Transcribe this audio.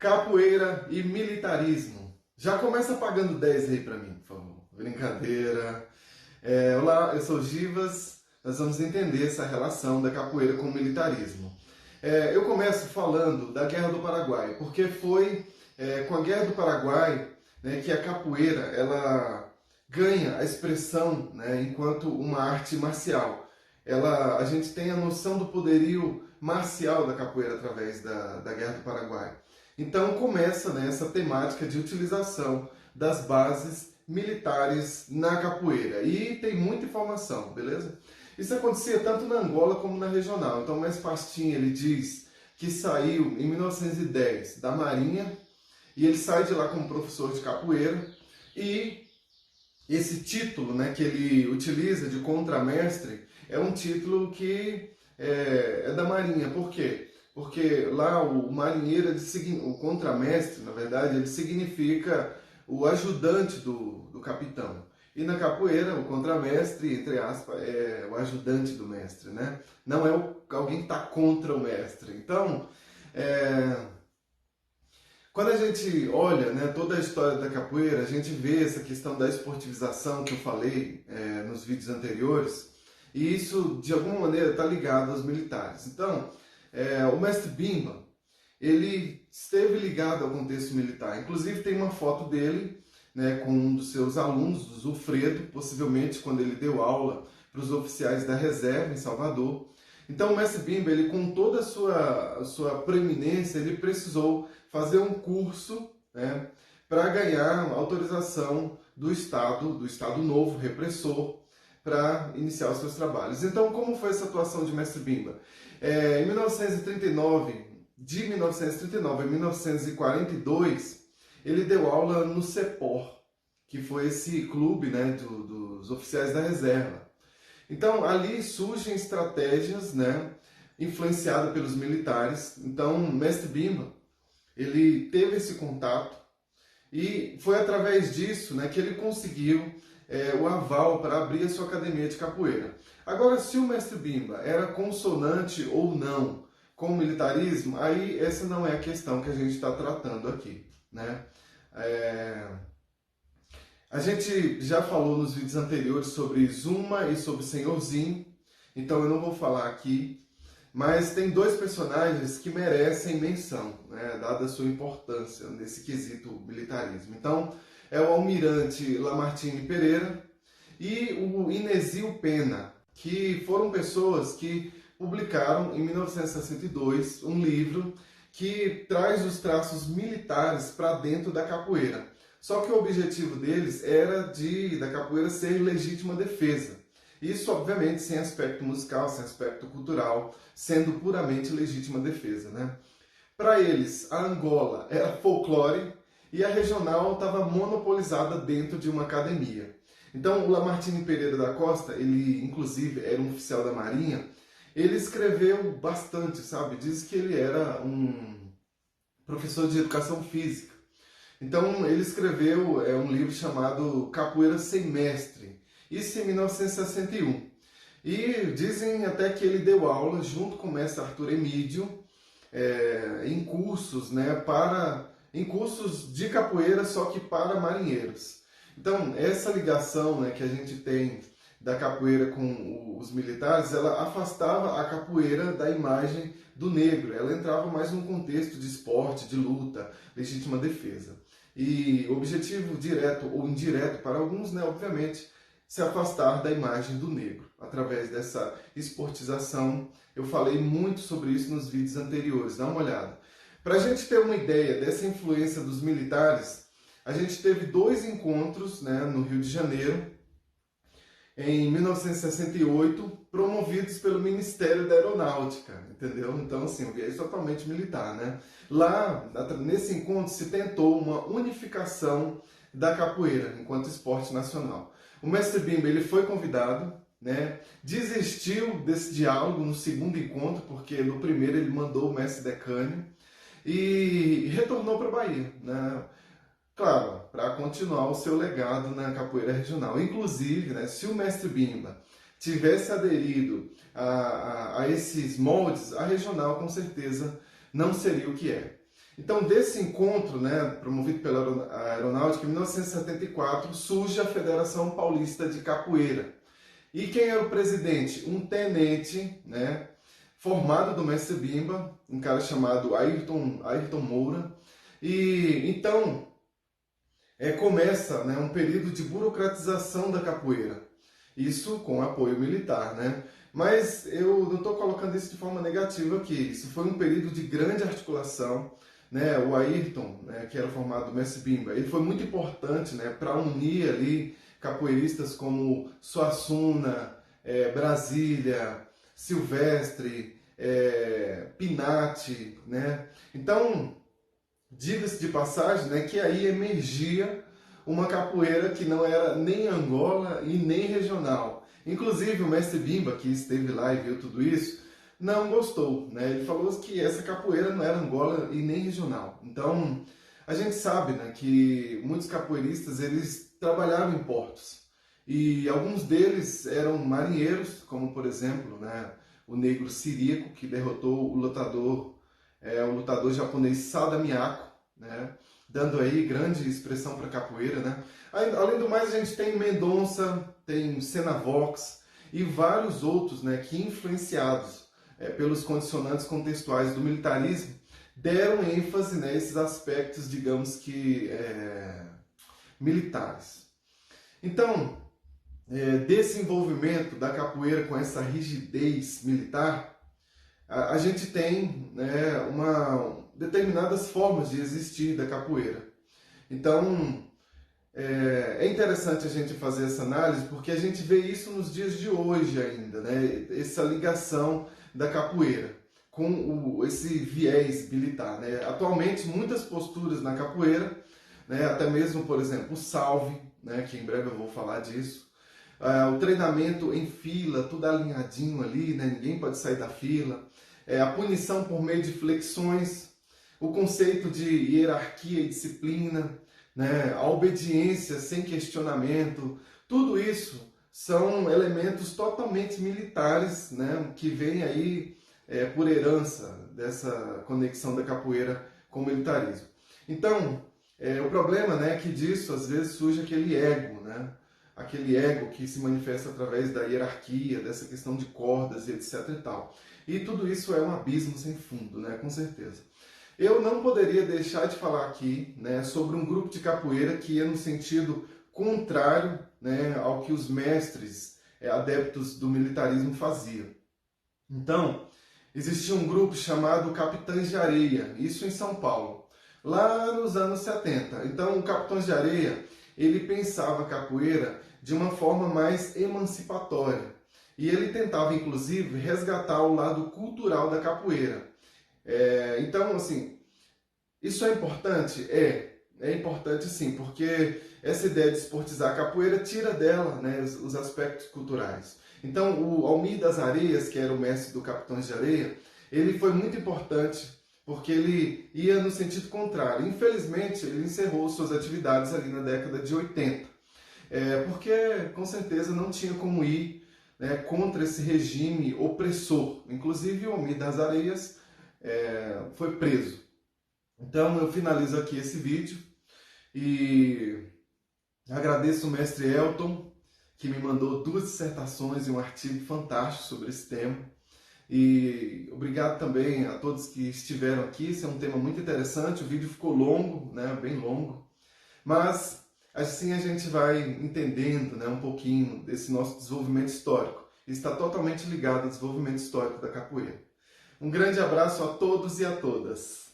Capoeira e militarismo. Já começa pagando 10 aí pra mim, por favor. Brincadeira. Olá, eu sou o Givas. Nós vamos entender essa relação da capoeira com o militarismo. Eu começo falando da Guerra do Paraguai, porque foi com a Guerra do Paraguai, né, que a capoeira ela ganha a expressão, né, enquanto uma arte marcial. A gente tem a noção do poderio marcial da capoeira através da Guerra do Paraguai. Então começa, né, essa temática de utilização das bases militares na capoeira. E tem muita informação, beleza? Isso acontecia tanto na Angola como na regional. Então o Mestre Pastinha ele diz que saiu em 1910 da Marinha e ele sai de lá como professor de capoeira e esse título, né, que ele utiliza de contramestre é um título que é da Marinha. Por quê? Porque lá o marinheiro, o contramestre, na verdade, ele significa o ajudante do capitão. E na capoeira, o contramestre, entre aspas, é o ajudante do mestre, né? Não é alguém que está contra o mestre. Então, quando a gente olha, né, toda a história da capoeira, a gente vê essa questão da esportivização que eu falei nos vídeos anteriores, e isso, de alguma maneira, está ligado aos militares. Então, o mestre Bimba, ele esteve ligado ao contexto militar. Inclusive tem uma foto dele, né, com um dos seus alunos, o Zulfredo, possivelmente quando ele deu aula para os oficiais da reserva em Salvador. Então o mestre Bimba, ele, com toda a sua preeminência, ele precisou fazer um curso, né, para ganhar autorização do Estado Novo, repressor, para iniciar os seus trabalhos. Então, como foi essa atuação de mestre Bimba? Em 1939, de 1939 a 1942, ele deu aula no CEPOR, que foi esse clube, né, dos oficiais da reserva. Então, ali surgem estratégias, né, influenciadas pelos militares. Então, mestre Bimba, ele teve esse contato e foi através disso, né, que ele conseguiu o aval para abrir a sua academia de capoeira. Agora, se o mestre Bimba era consonante ou não com o militarismo, aí essa não é a questão que a gente está tratando aqui, né? A gente já falou nos vídeos anteriores sobre Zuma e sobre Senhorzinho, então eu não vou falar aqui, mas tem dois personagens que merecem menção, né, dada a sua importância nesse quesito militarismo. Então, é o almirante Lamartine Pereira e o Inesio Pena, que foram pessoas que publicaram em 1962 um livro que traz os traços militares para dentro da capoeira. Só que o objetivo deles era da capoeira ser legítima defesa. Isso, obviamente, sem aspecto musical, sem aspecto cultural, sendo puramente legítima defesa, né? Para eles, a Angola era folclore e a regional estava monopolizada dentro de uma academia. Então, o Lamartine Pereira da Costa, ele inclusive era um oficial da Marinha, ele escreveu bastante, sabe? Diz que ele era um professor de educação física. Então, ele escreveu um livro chamado Capoeira Sem Mestre, isso em 1961. E dizem até que ele deu aula junto com o mestre Arthur Emídio em cursos, né, em cursos de capoeira, só que para marinheiros. Então, essa ligação, né, que a gente tem da capoeira com os militares, ela afastava a capoeira da imagem do negro. Ela entrava mais num contexto de esporte, de luta, legítima defesa. E o objetivo direto ou indireto para alguns, né, obviamente, se afastar da imagem do negro. Através dessa esportização, eu falei muito sobre isso nos vídeos anteriores, dá uma olhada. Para a gente ter uma ideia dessa influência dos militares, a gente teve dois encontros, né, no Rio de Janeiro, em 1968, promovidos pelo Ministério da Aeronáutica, entendeu? Então, assim, um viés totalmente militar, né? Lá, nesse encontro, se tentou uma unificação da capoeira enquanto esporte nacional. O mestre Bimba, ele foi convidado, né? Desistiu desse diálogo no segundo encontro, porque no primeiro ele mandou o mestre Decânio e retornou para a Bahia, né? Claro, para continuar o seu legado na capoeira regional. Inclusive, né, se o mestre Bimba tivesse aderido a esses moldes, a regional com certeza não seria o que é. Então, desse encontro, né, promovido pela Aeronáutica, em 1974, surge a Federação Paulista de Capoeira. E quem era o presidente? Um tenente, né, formado do mestre Bimba, um cara chamado Ayrton Moura. E então começa, né, um período de burocratização da capoeira. Isso com apoio militar, né? Mas eu não estou colocando isso de forma negativa aqui. Isso foi um período de grande articulação, né? O Ayrton, né, que era formado do mestre Bimba, ele foi muito importante, né, para unir ali capoeiristas como Suassuna, Brasília, Silvestre, Pinati, né? Então, diga-se de passagem, né, que aí emergia uma capoeira que não era nem Angola e nem regional. Inclusive o mestre Bimba, que esteve lá e viu tudo isso, não gostou, né? Ele falou que essa capoeira não era Angola e nem regional. Então, a gente sabe, né, que muitos capoeiristas, eles trabalhavam em portos. E alguns deles eram marinheiros, como por exemplo, né, o negro Sirico, que derrotou o lutador japonês Sada Miyako, né, dando aí grande expressão para capoeira, né? Além do mais, a gente tem Mendonça, tem Senavox e vários outros, né, que influenciados pelos condicionantes contextuais do militarismo, deram ênfase nesses aspectos, digamos que militares. Então, desse envolvimento da capoeira com essa rigidez militar, a gente tem, né, determinadas formas de existir da capoeira. Então, é interessante a gente fazer essa análise porque a gente vê isso nos dias de hoje ainda, né? Essa ligação da capoeira com esse viés militar, né? Atualmente, muitas posturas na capoeira, né, até mesmo, por exemplo, o salve, né, que em breve eu vou falar disso, o treinamento em fila, tudo alinhadinho ali, né, ninguém pode sair da fila, a punição por meio de flexões, o conceito de hierarquia e disciplina, né, a obediência sem questionamento, tudo isso são elementos totalmente militares, né, que vêm aí por herança dessa conexão da capoeira com o militarismo. Então, o problema, né, é que disso às vezes surge aquele ego, né, aquele ego que se manifesta através da hierarquia, dessa questão de cordas e etc e tal. E tudo isso é um abismo sem fundo, né, com certeza. Eu não poderia deixar de falar aqui, né, sobre um grupo de capoeira que ia no sentido contrário, né, ao que os mestres adeptos do militarismo faziam. Então, existia um grupo chamado Capitães de Areia, isso em São Paulo, lá nos anos 70. Então, o Capitães de Areia, ele pensava a capoeira de uma forma mais emancipatória. E ele tentava, inclusive, resgatar o lado cultural da capoeira. Então, assim, isso é importante? É importante sim, porque essa ideia de esportizar a capoeira tira dela, né, os aspectos culturais. Então, o Almir das Areias, que era o mestre do Capitães de Areia, ele foi muito importante porque ele ia no sentido contrário. Infelizmente, ele encerrou suas atividades ali na década de 80, porque com certeza não tinha como ir, né, contra esse regime opressor. Inclusive, o Almir das Areias foi preso. Então, eu finalizo aqui esse vídeo e agradeço o mestre Elton, que me mandou 2 dissertações e um artigo fantástico sobre esse tema. E obrigado também a todos que estiveram aqui. Esse é um tema muito interessante. O vídeo ficou longo, né, bem longo, mas assim a gente vai entendendo, né, um pouquinho desse nosso desenvolvimento histórico. Está totalmente ligado ao desenvolvimento histórico da capoeira. Um grande abraço a todos e a todas.